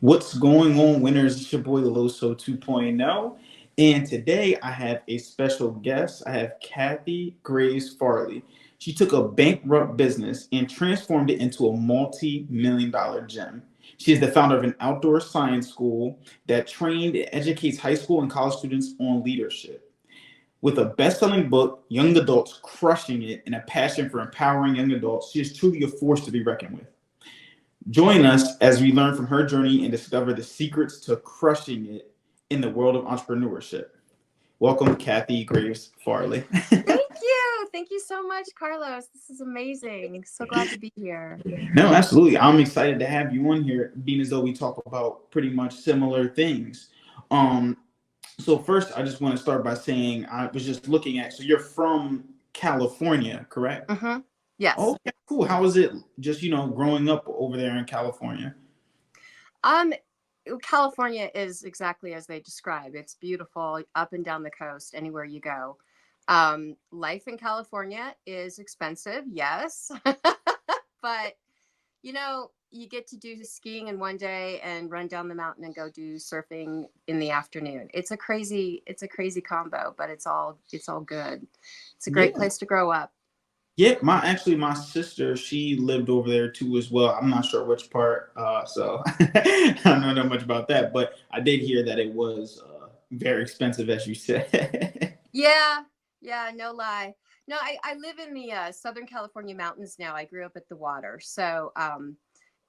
What's going on, winners? It's your boy Loso 2.0. And today I have a special guest. I have Kathy Graves Farley. She took a bankrupt business and transformed it into a multi-million dollar gym. She is the founder of an outdoor science school that trained and educates high school and college students on leadership. With a best-selling book, Young Adults Crushing It, and a passion for empowering young adults, she is truly a force to be reckoned with. Join us as we learn from her journey and discover the secrets to crushing it in the world of entrepreneurship. Welcome, Kathy Graves Farley. Thank you. Thank you so much, Carlos. This is amazing. So glad to be here. No, absolutely. I'm excited to have you on here, being as though we talk about pretty much similar things. Um, so first, I just want to start by saying I was just looking at. So you're from California, correct? Mm-hmm. Yes. Okay, cool. How was it just growing up over there in California? Um, California is exactly as they describe. It's beautiful up and down the coast, anywhere you go. Life in California is expensive, yes, but you get to do skiing in one day and run down the mountain and go do surfing in the afternoon. It's a crazy combo, but it's all good. It's a great Yeah. place to grow up. Yeah, my sister, she lived over there too as well. I'm not sure which part, so I don't know much about that, but I did hear that it was very expensive, as you said. Yeah, yeah, no lie. No, I live in the Southern California mountains now. I grew up at the water.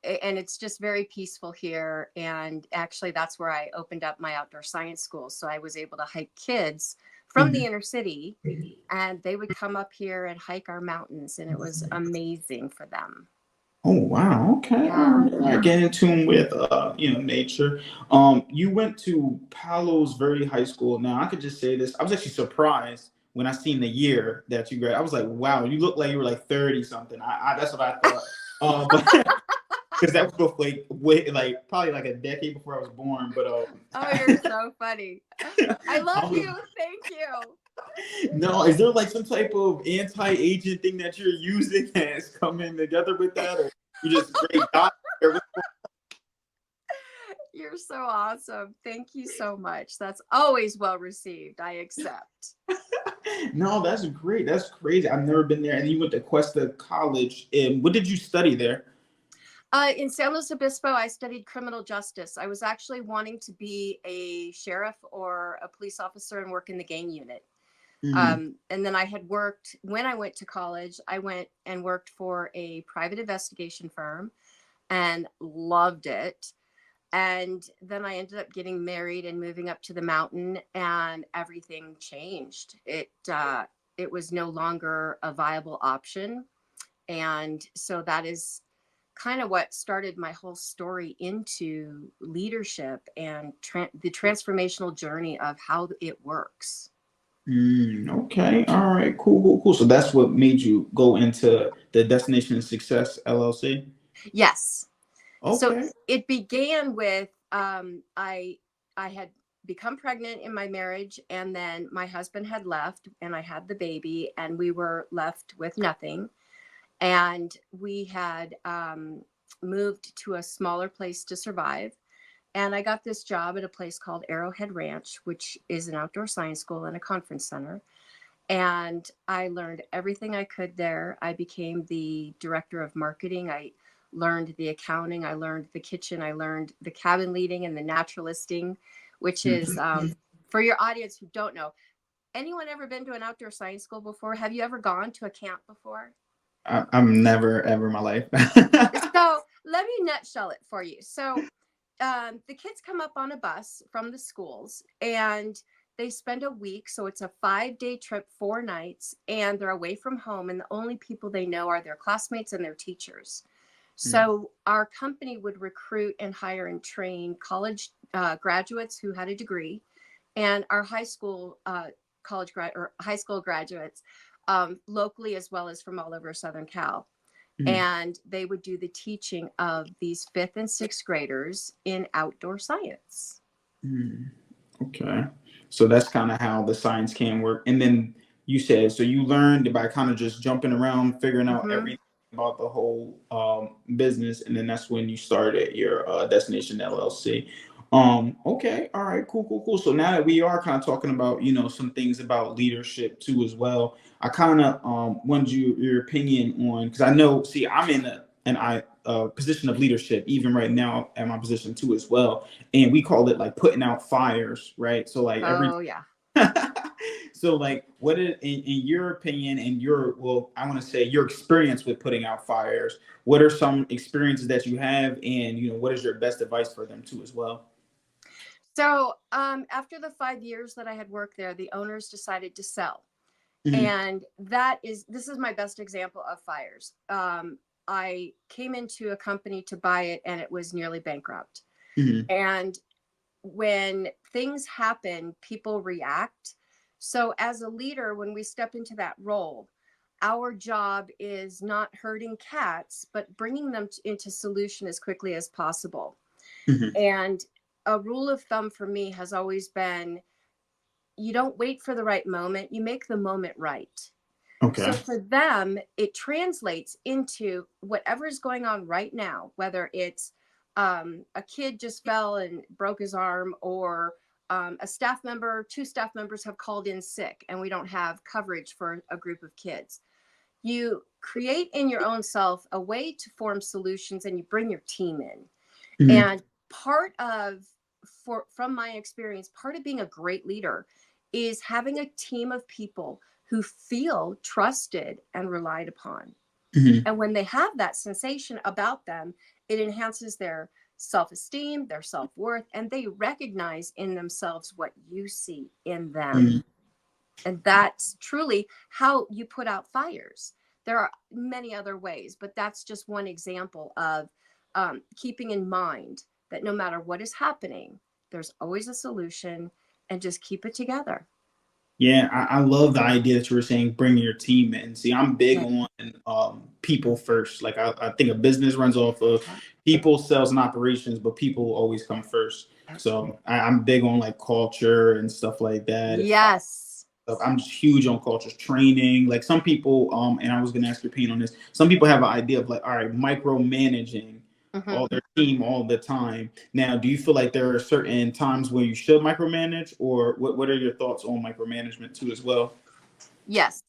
And it's just very peaceful here. And actually, that's where I opened up my outdoor science school. So I was able to hike kids from the Mhm. inner city, and they would come up here and hike our mountains. And it was amazing for them. Oh wow, okay, Yeah. all right. Get in tune with nature. You went to Palos Verde High School. Now I could just say this. I was actually surprised when I seen the year that you graduated. I was like, wow, you look like you were like 30 something. That's what I thought. But because that was before, like probably like a decade before I was born. But Oh, you're so funny. I love I was, you. Thank you. no, is there like some type of anti-aging thing that you're using that's coming together with that, or you just great doctor? You're so awesome. Thank you so much. That's always well received. I accept. No, that's great. That's crazy. I've never been there. And you went to Cuesta College. And what did you study there? In San Luis Obispo, I studied criminal justice. I was actually wanting to be a sheriff or a police officer and work in the gang unit. Mm, And then I had worked, when I went to college, I went and worked for a private investigation firm and loved it. And then I ended up getting married and moving up to the mountain, and everything changed. It was no longer a viable option. And so that is kind of what started my whole story into leadership and the transformational journey of how it works. okay. All right. Cool, cool, cool. So that's what made you go into the Destination Success LLC? Yes. So Okay. it began with I had become pregnant in my marriage, and then my husband had left, and I had the baby, and we were left with nothing. And we had moved to a smaller place to survive. And I got this job at a place called Arrowhead Ranch, which is an outdoor science school and a conference center. And I learned everything I could there. I became the director of marketing. I learned the accounting. I learned the kitchen. I learned the cabin leading and the naturalisting, which is Mhm. for your audience who don't know. Anyone ever been to an outdoor science school before? Have you ever gone to a camp before? I'm never ever in my life. So let me nutshell it for you. So the kids come up on a bus from the schools, and they spend a week. So it's a 5-day trip, 4 nights, and they're away from home. And the only people they know are their classmates and their teachers. Mm, So our company would recruit and hire and train college graduates who had a degree, and our high school or high school graduates, locally as well as from all over Southern Cal. mm, And they would do the teaching of these fifth and sixth graders in outdoor science. mm. Okay. So that's kind of how the science can work. And then you said, so you learned by kind of just jumping around, figuring out Hmm. everything. about the whole business, and then that's when you started your Destination LLC. Okay, all right, cool, cool, cool. So now that we are kind of talking about, some things about leadership too as well, I kind of wanted your opinion on, because I know, see, I'm in a position of leadership even right now at my position too as well, and we call it like putting out fires, right? So like every Oh, yeah. so like what is in your opinion and your, well, I want to say your experience with putting out fires, what are some experiences that you have, and what is your best advice for them too as well? So, after the 5 years that I had worked there, the owners decided to sell. Hmm. And this is my best example of fires. I came into a company to buy it and it was nearly bankrupt. Hmm. And when things happen, people react. So, as a leader, when we step into that role, our job is not hurting cats, but bringing them into solution as quickly as possible. Hmm. And a rule of thumb for me has always been you don't wait for the right moment, you make the moment right. So Okay. for them, it translates into whatever is going on right now, whether it's a kid just fell and broke his arm, or a staff member, two staff members have called in sick, and we don't have coverage for a group of kids. You create in your own self a way to form solutions, and you bring your team in. Hmm. And part of, from my experience, part of being a great leader is having a team of people who feel trusted and relied upon. Hmm. And when they have that sensation about them, it enhances their self-esteem, their self-worth, and they recognize in themselves what you see in them. Hmm. And that's truly how you put out fires. There are many other ways, but that's just one example of keeping in mind that no matter what is happening, there's always a solution, and just keep it together. Yeah, I love the idea that you were saying bringing your team in. See, I'm big Yeah. on people first. Like I think a business runs off of people, sales, and operations, but people always come first. So I'm big on like culture and stuff like that. Yes. I'm just huge on cultures training. Like some people, and I was gonna ask your opinion on this. Some people have an idea of like, all right, micromanaging Hmm. all their team all the time. Now, do you feel like there are certain times where you should micromanage, or what are your thoughts on micromanagement too as well? Yes.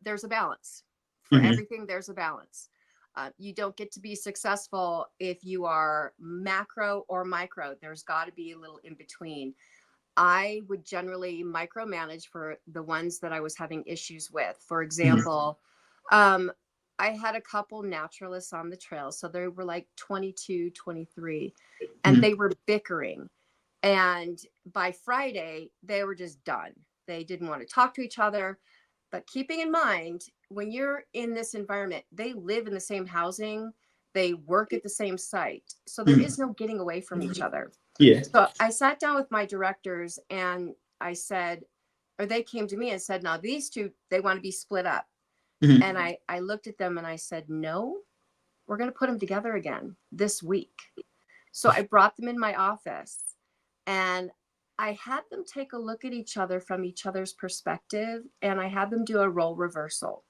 There's a balance for Hmm. everything. There's a balance. You don't get to be successful if you are macro or micro. There's got to be a little in between. I would generally micromanage for the ones that I was having issues with. For Hmm. example, um, I had a couple naturalists on the trail. So they were like 22, 23, and Hmm. they were bickering. And by Friday, they were just done. They didn't want to talk to each other. But keeping in mind, when you're in this environment, they live in the same housing, they work at the same site. So there is Hmm. no getting away from each other. Yeah. So I sat down with my directors and I said, or they came to me and said, now these two, they want to be split up. Hmm. And I looked at them and I said, no, we're going to put them together again this week. So I brought them in my office and I had them take a look at each other from each other's perspective, and I had them do a role reversal.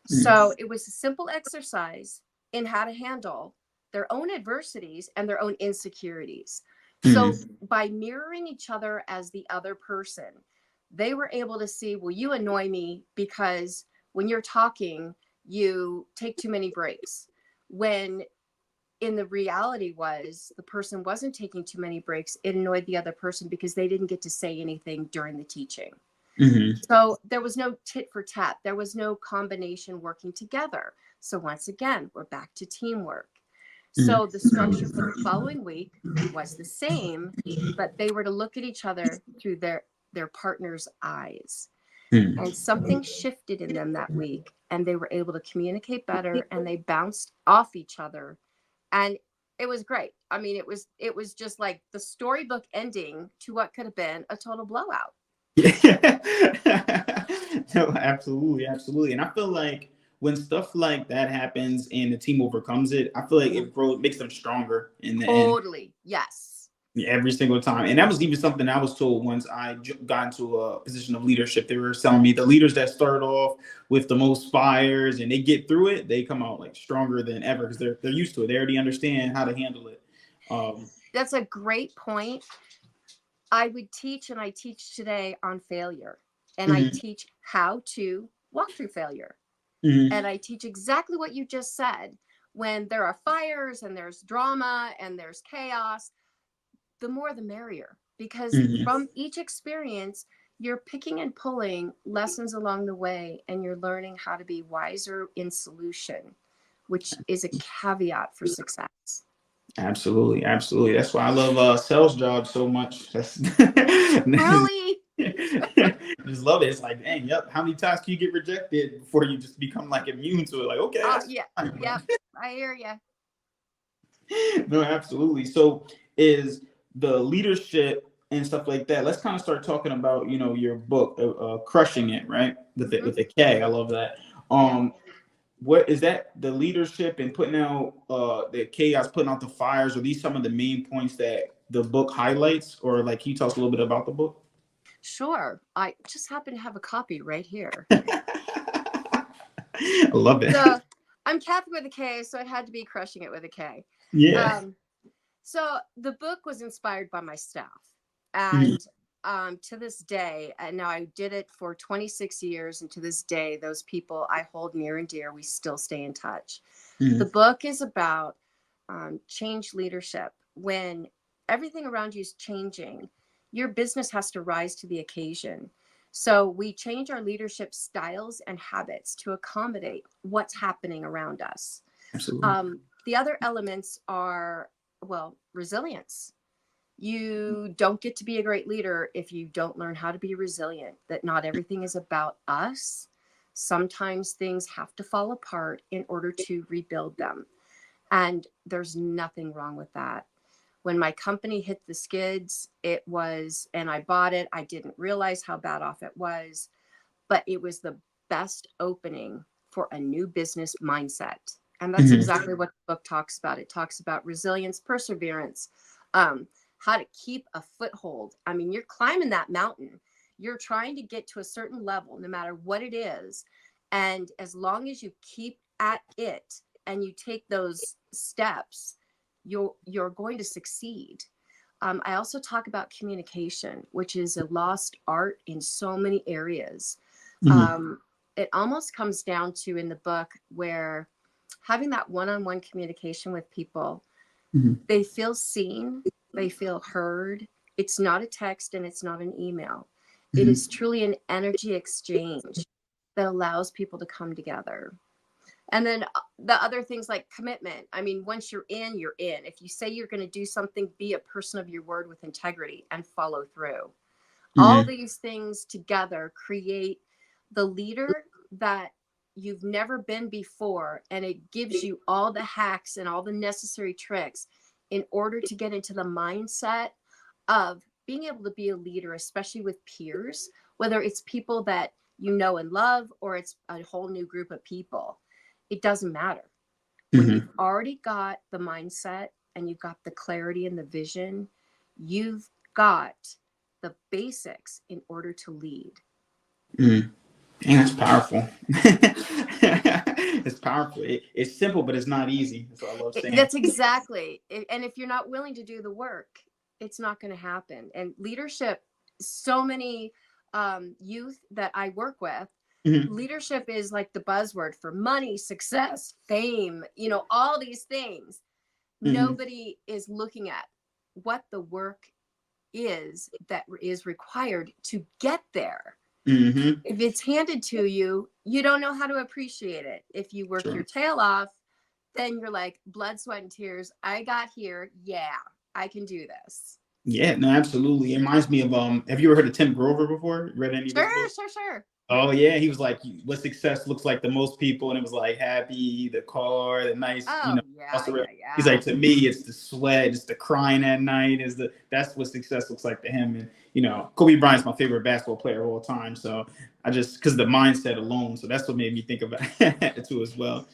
Hmm. So it was a simple exercise in how to handle their own adversities and their own insecurities. So Hmm. by mirroring each other as the other person, they were able to see, well, you annoy me because when you're talking, you take too many breaks. When in the reality was the person wasn't taking too many breaks, it annoyed the other person because they didn't get to say anything during the teaching. Hmm. So there was no tit for tat. There was no combination working together. So once again, we're back to teamwork. So the structure for the following week was the same, but they were to look at each other through their partner's eyes. Hmm. And something shifted in them that week, and they were able to communicate better, and they bounced off each other. And it was great. I mean, it was just like the storybook ending to what could have been a total blowout. No, absolutely, absolutely. And I feel like when stuff like that happens and the team overcomes it, I feel like Mhm. it grows, makes them stronger in the end. Totally. Yes. every single time. And that was even something I was told once I got into a position of leadership. They were telling me the leaders that start off with the most fires and they get through it, they come out like stronger than ever because they're used to it. They already understand how to handle it. Um, That's a great point. I would teach, and I teach today on failure, and I mhm, teach how to walk through failure. mhm, And I teach exactly what you just said. When there are fires and there's drama and there's chaos, the more the merrier. Because mhm. from each experience, you're picking and pulling lessons along the way, and you're learning how to be wiser in solution, which is a caveat for success. Absolutely, absolutely. That's why I love sales jobs so much. That's Really? just love it. It's like, dang, yep. How many times can you get rejected before you just become like immune to it? Like, okay, that's Yeah. fine. Yep. I hear you. No, absolutely. So, is the leadership and stuff like that? Let's kind of start talking about your book, crushing it, right? With Hmm. the K. I love that. Yeah. Um, what is that? The leadership and putting out the chaos, putting out the fires. Are these some of the main points that the book highlights, or like can you talk a little bit about the book? Sure. I just happen to have a copy right here. I love it. So I'm Kathy with a K, so it had to be crushing it with a K. Yeah. Um, so the book was inspired by my staff. Mhm, And to this day, and now I did it for 26 years, and to this day, those people I hold near and dear, we still stay in touch. The mhm, book is about change leadership. When everything around you is changing, your business has to rise to the occasion. So we change our leadership styles and habits to accommodate what's happening around us. absolutely. The other elements are, well, resilience. You don't get to be a great leader if you don't learn how to be resilient, that not everything is about us. Sometimes things have to fall apart in order to rebuild them. And there's nothing wrong with that. When my company hit the skids, it was, and I bought it, I didn't realize how bad off it was, but it was the best opening for a new business mindset. And that's Mhm, exactly what the book talks about. It talks about resilience, perseverance, um, how to keep a foothold. I mean, you're climbing that mountain, you're trying to get to a certain level, no matter what it is. And as long as you keep at it and you take those steps, you're going to succeed. I also talk about communication, which is a lost art in so many areas. mhm, um, it almost comes down to in the book where having that one-on-one communication with people, mhm, they feel seen, they feel heard. It's not a text and it's not an email. It mhm, is truly an energy exchange that allows people to come together. And then the other things like commitment. I mean, once you're in, you're in. If you say you're going to do something, be a person of your word with integrity and follow through. All mhm, these things together create the leader that you've never been before, and it gives you all the hacks and all the necessary tricks in order to get into the mindset of being able to be a leader, especially with peers, whether it's people that you know and love or it's a whole new group of people. It doesn't matter. When mhm, you've already got the mindset and you've got the clarity and the vision, you've got the basics in order to lead. mhm. Dang, that's powerful. It's powerful. It's simple, but it's not easy. That's what I love saying. That's exactly. And if you're not willing to do the work, it's not going to happen. And leadership, so many youth that I work with, Mhm, leadership is like the buzzword for money, success, fame, all these things. mhm, Nobody is looking at what the work is that is required to get there. mhm. If it's handed to you, you don't know how to appreciate it. If you work your Sure. tail off, then you're like, blood, sweat, and tears. I got here. Yeah, I can do this. Yeah, no, absolutely. It reminds me of have you ever heard of Tim Grover before? Read any of his Sure, books? sure, sure. Oh yeah, he was like, what success looks like to most people, and it was like happy, the car, the nice, Oh, yeah, also. yeah, He's yeah. like, to me, it's the sweat, it's the crying at night, is that's what success looks like to him. And Kobe Bryant's my favorite basketball player of all time. So I just because the mindset alone, so that's what made me think about it too as well.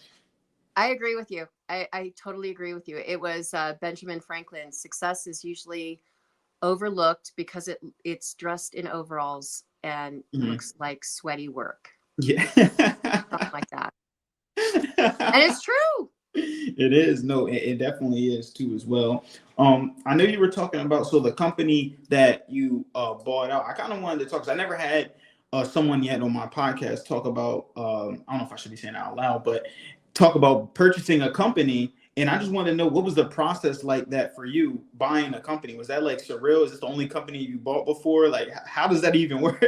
I agree with you. I totally agree with you. It was Benjamin Franklin. Success is usually overlooked because it's dressed in overalls and Mhm. looks like sweaty work, Yeah. something like that. And it's true. It is. No, it definitely is too as well. I know you were talking about so the company that you bought out. I kind of wanted to talk because I never had someone yet on my podcast talk about. I don't know if I should be saying it out loud, but talk about purchasing a company. And I just wanted to know what was the process like that for you buying a company? Was that like surreal? Is this the only company you bought before? Like, how does that even work?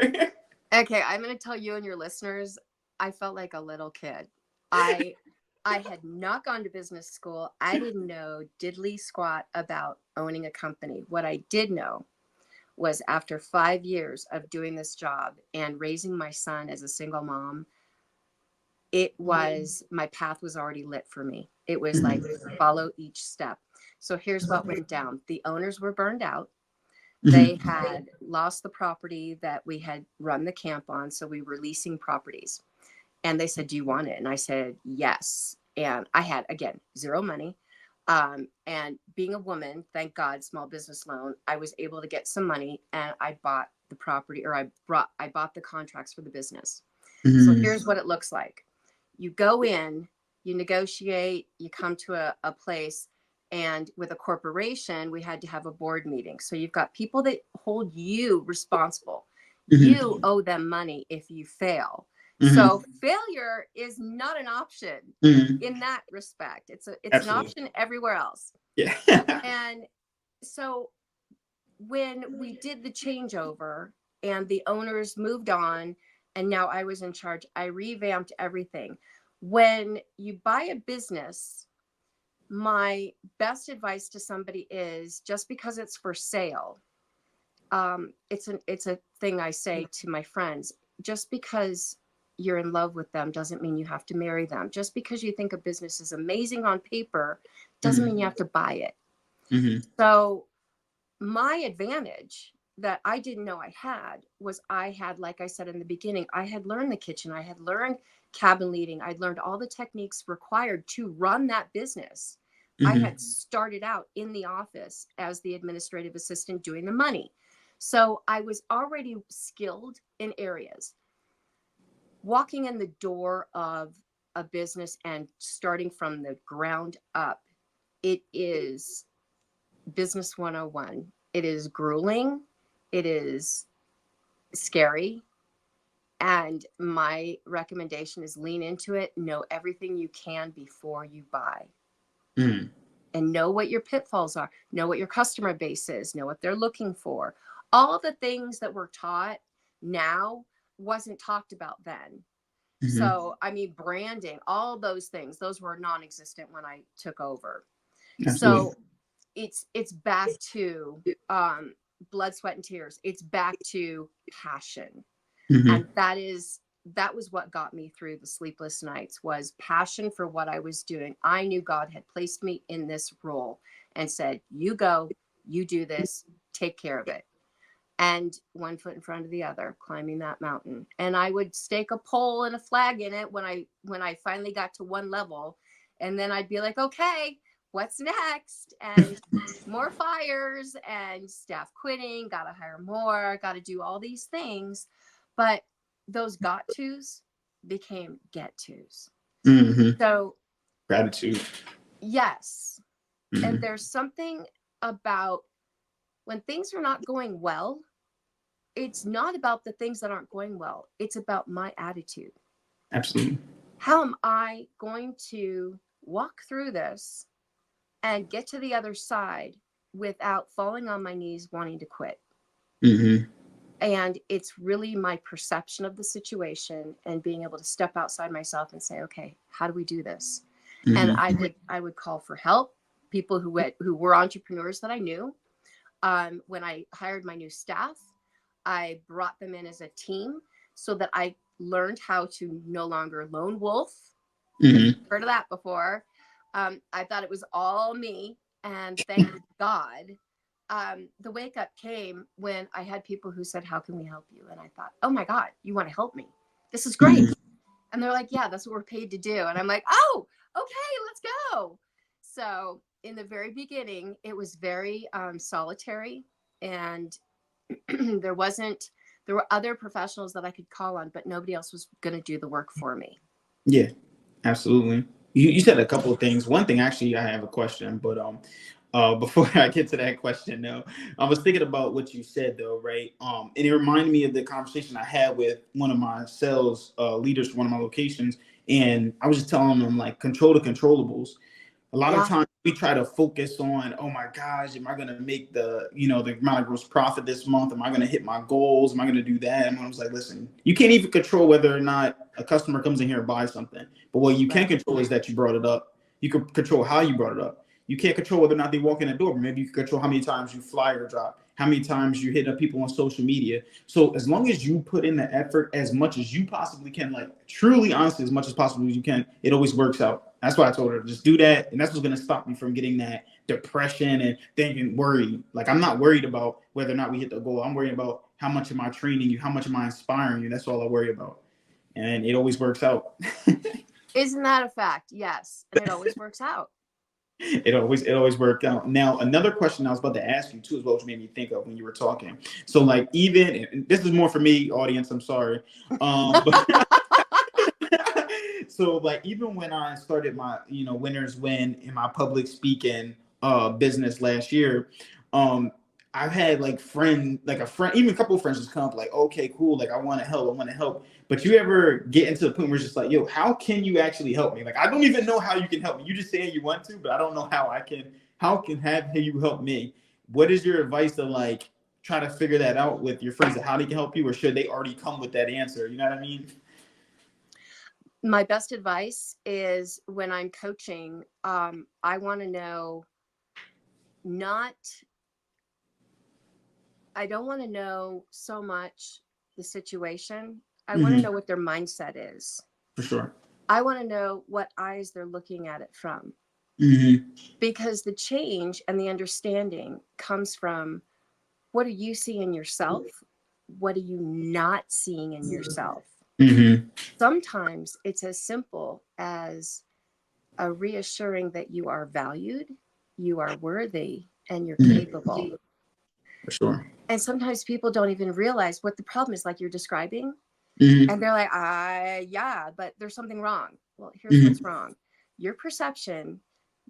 Okay, I'm going to tell you and your listeners, I felt like a little kid. I I had not gone to business school. I didn't know diddly squat about owning a company. What I did know was after 5 years of doing this job and raising my son as a single mom, it was my path was already lit for me. It was like follow each step. So here's what went down. The owners were burned out. They Mhm. had lost the property that we had run the camp on, so we were leasing properties. And they said, "Do you want it?" And I said, "Yes." And I had, again, zero money. And being a woman, thank God, small business loan, I was able to get some money and I bought the property, or I bought the contracts for the business. So Mhm. here's what it looks like. You go in, you negotiate, you come to a place, and with a corporation, we had to have a board meeting. So you've got people that hold you responsible. You Mhm. owe them money if you fail. Mhm. So failure is not an option Mhm. in that respect. It's an Absolutely. option everywhere else. Yeah. And so when we did the changeover and the owners moved on and now I was in charge, I revamped everything. When you buy a business, my best advice to somebody is just because it's for sale, it's a thing I say to my friends. Just because you're in love with them doesn't mean you have to marry them. Just because you think a business is amazing on paper doesn't mean you Mhm. have to buy it. Mhm. So my advantage that I didn't know I had was I had, like I said in the beginning, I had learned the kitchen, I had learned cabin leading, I'd learned all the techniques required to run that business. I Mhm. had started out in the office as the administrative assistant doing the money. So I was already skilled in areas. Walking in the door of a business and starting from the ground up, it is business 101. It is grueling, it is scary. And my recommendation is lean into it, know everything you can before you buy, Mhm. and know what your pitfalls are, know what your customer base is, know what they're looking for. All the things that we're taught now wasn't talked about then. Mhm. So, I mean, branding, all those things, those were non existent when I took over. Absolutely. So, it's back to blood, sweat, and tears. It's back to passion, and Mhm. that was what got me through the sleepless nights, was passion for what I was doing. I knew God had placed me in this role and said, "You go, you do this, take care of it." And one foot in front of the other, climbing that mountain. And I would stake a pole and a flag in it when I finally got to one level, and then I'd be like, "Okay, what's next?" And more fires and staff quitting, got to hire more, got to do all these things. But those got tos became get tos. Mhm. So, Gratitude. yes. And Mhm. there's something about when things are not going well, it's not about the things that aren't going well. It's about my attitude. Absolutely. How am I going to walk through this and get to the other side without falling on my knees wanting to quit? Mhm. And it's really my perception of the situation and being able to step outside myself and say, "Okay, how do we do this?" And Mhm. I would call for help, people who were entrepreneurs that I knew. When I hired my new staff, I brought them in as a team so that I learned how to no longer lone wolf, if Mhm. you've heard of that before. I thought it was all me. And thank God, the wake up came when I had people who said, "How can we help you?" And I thought, "Oh my God, you want to help me? This is great." Mhm. And they're like, "Yeah, that's what we're paid to do." And I'm like, "Oh, okay, let's go. So in the very beginning, it was very solitary, and there wasn't, there were other professionals that I could call on, but nobody else was going to do the work for me. Yeah, absolutely. You said a couple of things. One thing, actually, I have a question, but before I get to that question, though, I was thinking about what you said, though, right? And it reminded me of the conversation I had with one of my sales leaders for one of my locations, and I was just telling them like control the controllables. A lot of Yeah, times we try to focus on, oh my gosh, am I going to make the, the amount of gross profit this month? Am I going to hit my goals? Am I going to do that? And I was like, listen, you can't even control whether or not a customer comes in here and buys something. But what you can right. control is that you brought it up. You can control how you brought it up. You can't control whether or not they walk in the door, but maybe you can control how many times you flyer drop, how many times you hit up people on social media. So as long as you put in the effort as much as you possibly can, like truly honestly, as much as possible as you can, it always works out. That's why I told her just do that, and that's what's gonna stop me from getting that depression and thinking worried. Like I'm not worried about whether or not we hit the goal. I'm worried about how much am I training you, how much am I inspiring you. That's all I worry about, and it always works out. Isn't that a fact? Yes, and it always works out. It always worked out. Now, another question I was about to ask you too, as well, which made me think of when you were talking. So, like, even and this is more for me, audience. I'm sorry, but so like even when I started my winners win in my public speaking business last year, um I've had like a friend, even a couple of friends just come up like, okay, cool, like I want to help. But you ever get into the point where it's just like, yo, how can you actually help me? Like I don't even know how you can help me. You just saying you want to, but I don't know how can have you help me. What is your advice to like try to figure that out with your friends, of how they can help you, or should they already come with that answer? You know what I mean? My best advice is when I'm coaching, I want to know not, I don't want to know so much the situation. I want to Mm-hmm. know what their mindset is. For sure. I want to know what eyes they're looking at it from, Mm-hmm. because the change and the understanding comes from what are you seeing in yourself? What are you not seeing in yourself? Mm-hmm. Sometimes it's as simple as a reassuring that you are valued, you are worthy, and you're Mm-hmm. capable. For sure. And sometimes people don't even realize what the problem is, like you're describing. Mm-hmm. And they're like, yeah, but there's something wrong. Well, here's what's Mm-hmm. wrong. Your perception,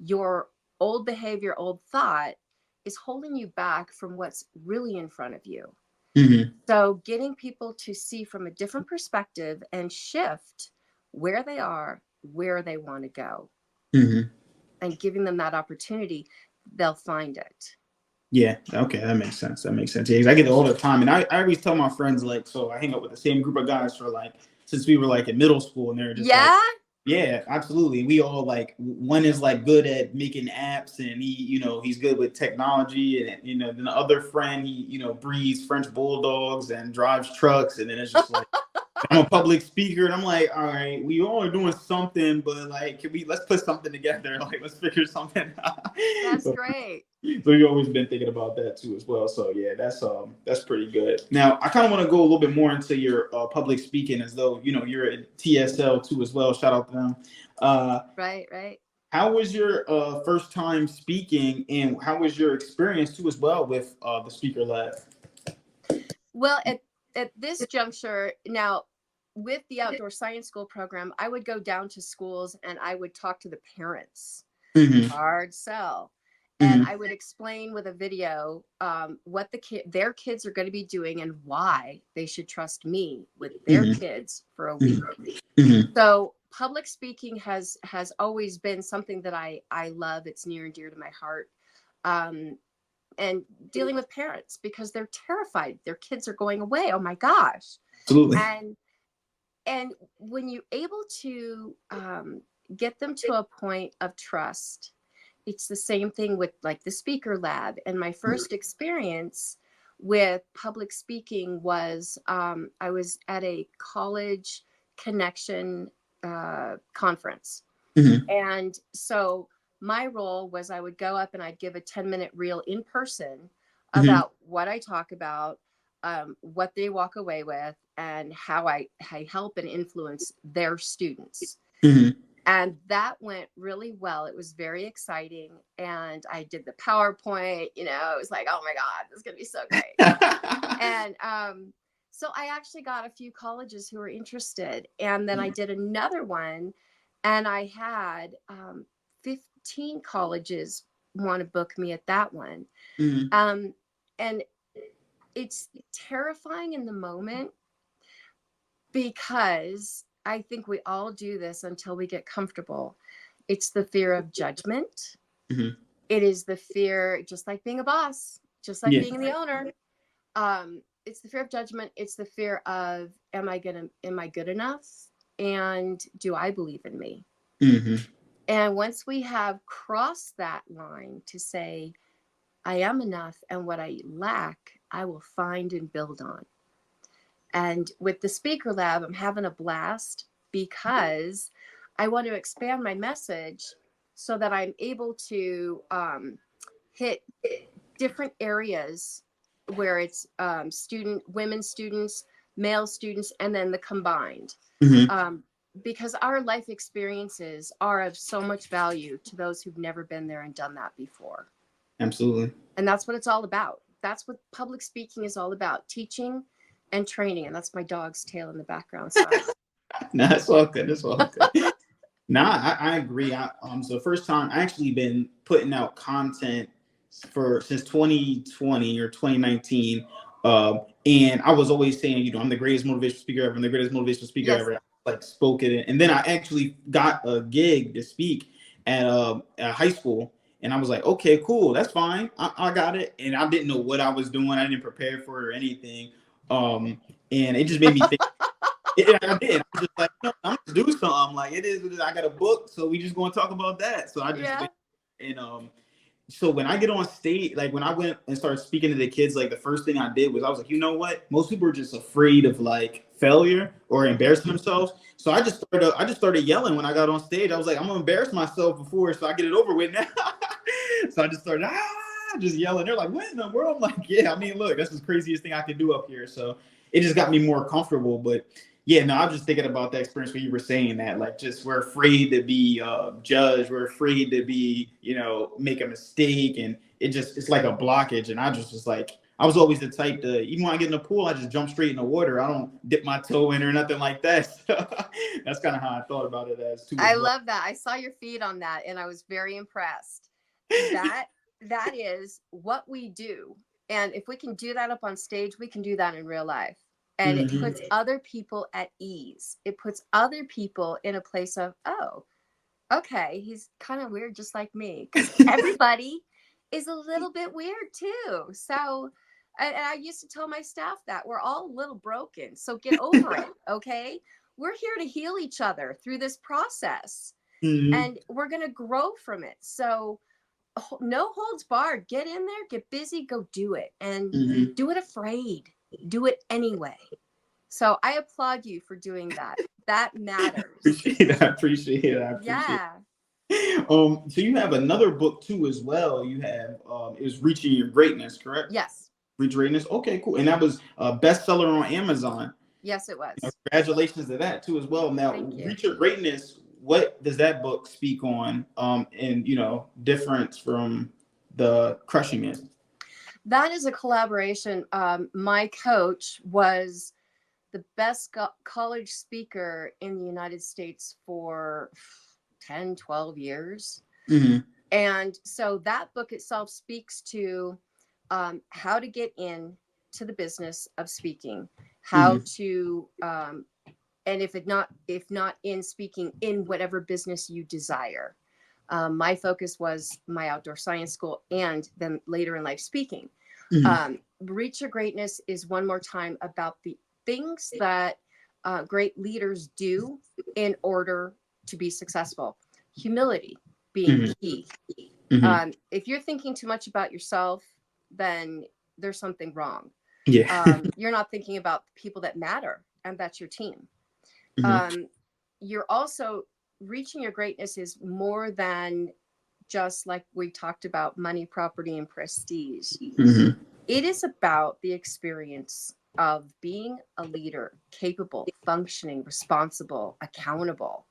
your old behavior, old thought is holding you back from what's really in front of you. Mm-hmm. So, getting people to see from a different perspective and shift where they are, where they want to go, Mm-hmm. and giving them that opportunity, they'll find it. Yeah. Okay. That makes sense. That makes sense. Yeah, 'cause I get it all the time, and I always tell my friends like, so I hang out with the same group of guys for like since we were like in middle school, and they're just like, Yeah, yeah, absolutely. We all like one is like good at making apps, and he's good with technology, and then the other friend he breeds French bulldogs and drives trucks, and then it's just like I'm a public speaker, and I'm like, all right, we all are doing something, but like, let's put something together, like let's figure something out. that's So, great. so you've always been thinking about that too as well. So yeah, that's pretty good. Now I kind of want to go a little bit more into your public speaking, as though you're at TSL too as well. Shout out to them. Uh, Right, right. how was your first time speaking, and how was your experience too as well with the speaker lab? Well, at this juncture, now with the outdoor science school program, I would go down to schools and I would talk to the parents. Mm-hmm. Hard sell. And Mm-hmm. I would explain with a video what their kids are going to be doing and why they should trust me with their Mm-hmm. kids for a week. Mm-hmm. Mm-hmm. So public speaking has always been something that I love. It's near and dear to my heart. Um, and dealing with parents because they're terrified their kids are going away. Oh my gosh. Absolutely. And and when you're able to get them to a point of trust, it's the same thing with like the speaker lab. And my first experience with public speaking was I was at a college connection conference. Mm-hmm. And so my role was I would go up and I'd give a 10-minute reel in person Mm-hmm. about what I talk about, what they walk away with, and how I help and influence their students. Mm-hmm. And that went really well. It was very exciting. And I did the PowerPoint, it was like, oh my God, this is going to be so great. And so I actually got a few colleges who were interested. And then I did another one, and I had 15 colleges want to book me at that one. Mm-hmm. And it's terrifying in the moment, because I think we all do this until we get comfortable. It's the fear of judgment. Mm-hmm. It is the fear, just like being a boss, just like Yeah. being the owner. It's the fear of judgment. It's the fear of, am I good enough? And do I believe in me? Mm-hmm. And once we have crossed that line to say, I am enough, and what I lack, I will find and build on. And with the Speaker Lab, I'm having a blast, because I want to expand my message so that I'm able to hit different areas where it's women students, male students, and then the combined. Mm-hmm. Um, because our life experiences are of so much value to those who've never been there and done that before. Absolutely. And that's what it's all about. That's what public speaking is all about: teaching and training. And that's my dog's tail in the background. Sorry. No, that's all good. That's all good. No, I agree. So the first time I actually been putting out content for since 2020 or 2019. And I was always saying, I'm the greatest motivational speaker ever. I'm the greatest motivational speaker Yes. ever. Like spoke it, and then I actually got a gig to speak at a high school, and I was like, okay, cool, that's fine. I got it, and I didn't know what I was doing. I didn't prepare for it or anything. And it just made me think. Yeah, I did. I was just like, I'm gonna do something. Like it is. I got a book, so we just gonna talk about that. So I just Yeah. and so when I get on stage, like when I went and started speaking to the kids, like the first thing I did was I was like, you know what? Most people are just afraid of like failure or embarrassing themselves. So I just started yelling when I got on stage. I was like, I'm gonna embarrass myself before, so I get it over with now. So I just started just yelling. They're like, what in the world? I'm like, yeah, I mean, look, that's the craziest thing I could do up here. So it just got me more comfortable. But yeah, no, I was just thinking about that experience where you were saying that, like, just we're afraid to be judged, we're afraid to be, make a mistake, and it's like a blockage. And I just was like, I was always the type to, even when I get in the pool, I just jump straight in the water. I don't dip my toe in or nothing like that. So that's kind of how I thought about it as too I as well. love that. I saw your feed on that, and I was very impressed. That that is what we do. And if we can do that up on stage, we can do that in real life. And it Mm-hmm. puts other people at ease. It puts other people in a place of, oh, okay, he's kind of weird just like me. Because everybody is a little bit weird too. So, and I used to tell my staff that we're all a little broken. So get over it. Okay. We're here to heal each other through this process, Mm-hmm. and we're going to grow from it. So, no holds barred. Get in there, get busy, go do it, and Mm-hmm. do it afraid. Do it anyway. So I applaud you for doing that. That matters. Appreciate it. I appreciate it. I appreciate Yeah. it. So you have another book too as well. You have it was Reaching Your Greatness, correct? Yes. Reach Greatness. Okay, cool. And that was a bestseller on Amazon. Yes, it was. Congratulations to that too as well. Now, Thank you. Reach Your Greatness. What does that book speak on? And difference from the Crushing It. That is a collaboration. My coach was the best college speaker in the United States for 10, 12 years. Mm-hmm. And so that book itself speaks to how to get in to the business of speaking, how Mm-hmm. to and if not in speaking, in whatever business you desire. My focus was my outdoor science school, and then later in life speaking. Mm-hmm. Reach Your Greatness is one more time about the things that great leaders do in order to be successful. Humility being Mm-hmm. key. Mm-hmm. If you're thinking too much about yourself, then there's something wrong. Yeah. You're not thinking about the people that matter, and that's your team. Mm-hmm. You're also reaching your greatness is more than just like we talked about money, property, and prestige. Mm-hmm. It is about the experience of being a leader, capable, functioning, responsible, accountable.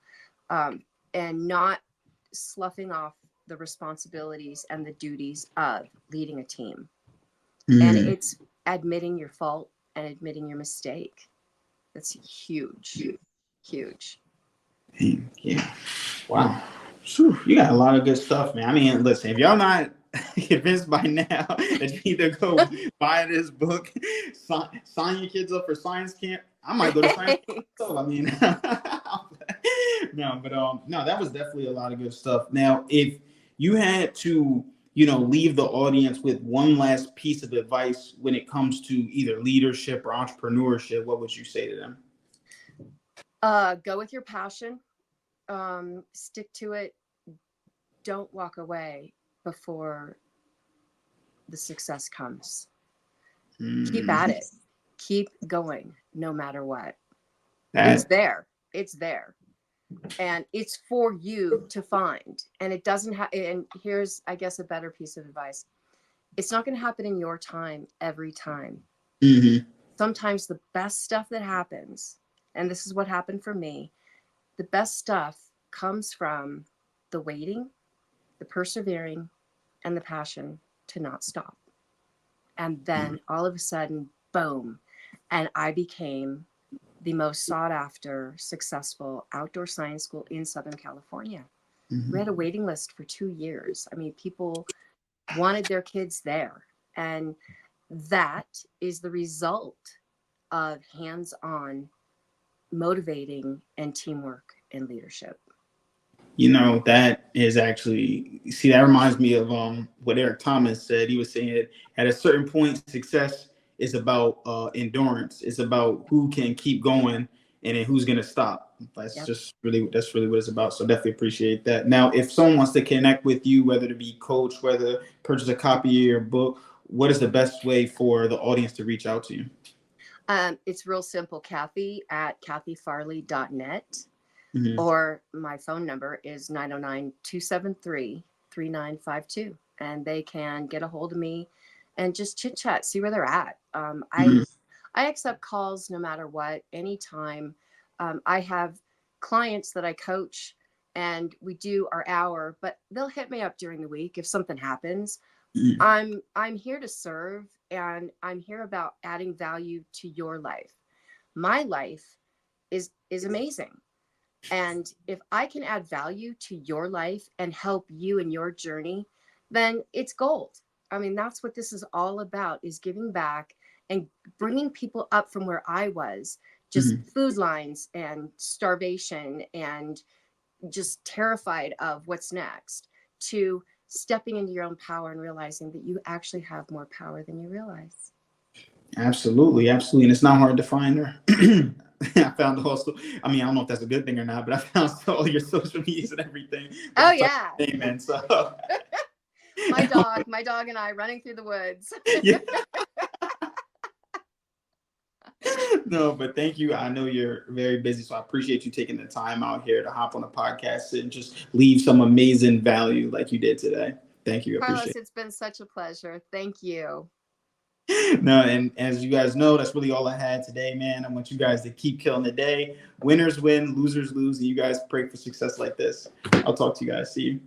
and not sloughing off the responsibilities and the duties of leading a team. And Mm. it's admitting your fault and admitting your mistake. That's huge, huge. Yeah. Wow. Whew, you got a lot of good stuff, man. I mean, listen, if y'all not convinced by now that you need to go buy this book, sign your kids up for science camp, I might go to science camp myself. I mean, no, but no, that was definitely a lot of good stuff. Now, if you had to, leave the audience with one last piece of advice when it comes to either leadership or entrepreneurship, what would you say to them? Go with your passion. Stick to it. Don't walk away before the success comes. Keep at it. Keep going no matter what. It's there. It's there. And it's for you to find. And it doesn't have, and here's, I guess, a better piece of advice. It's not going to happen in your time every time. Mm-hmm. Sometimes the best stuff that happens, and this is what happened for me, the best stuff comes from the waiting, the persevering, and the passion to not stop. And then all of a sudden, boom. And I became the most sought after, successful outdoor science school in Southern California. Mm-hmm. We had a waiting list for 2 years. I mean, people wanted their kids there. And that is the result of hands-on motivating and teamwork and leadership. That is actually, see, that reminds me of what Eric Thomas said. He was saying at a certain point, success is about endurance. It's about who can keep going and then who's going to stop. That's Yep. that's really what it's about. So definitely appreciate that. Now, if someone wants to connect with you, whether to be coach, whether purchase a copy of your book, what is the best way for the audience to reach out to you? It's real simple, Kathy at kathyfarley.net. Mm-hmm. Or my phone number is 909-273-3952. And they can get a hold of me and just chit chat, see where they're at. I accept calls no matter what, anytime. I have clients that I coach and we do our hour, but they'll hit me up during the week if something happens. Mm-hmm. I'm here to serve, and I'm here about adding value to your life. My life is amazing. And if I can add value to your life and help you in your journey, then it's gold. I mean, that's what this is all about, is giving back and bringing people up from where I was, just Mm-hmm. food lines and starvation and just terrified of what's next, to stepping into your own power and realizing that you actually have more power than you realize. Absolutely, absolutely. And it's not hard to find her. I found also, I mean, I don't know if that's a good thing or not, but I found all your social medias and everything. Oh, yeah. Amen. So My dog and I running through the woods. yeah. No, but thank you. I know you're very busy, so I appreciate you taking the time out here to hop on the podcast and just leave some amazing value like you did today. Thank you. I Carlos, appreciate it. it's been such a pleasure. Thank you. No, and as you guys know, that's really all I had today, man. I want you guys to keep killing the day. Winners win, losers lose, and you guys pray for success like this. I'll talk to you guys. See you.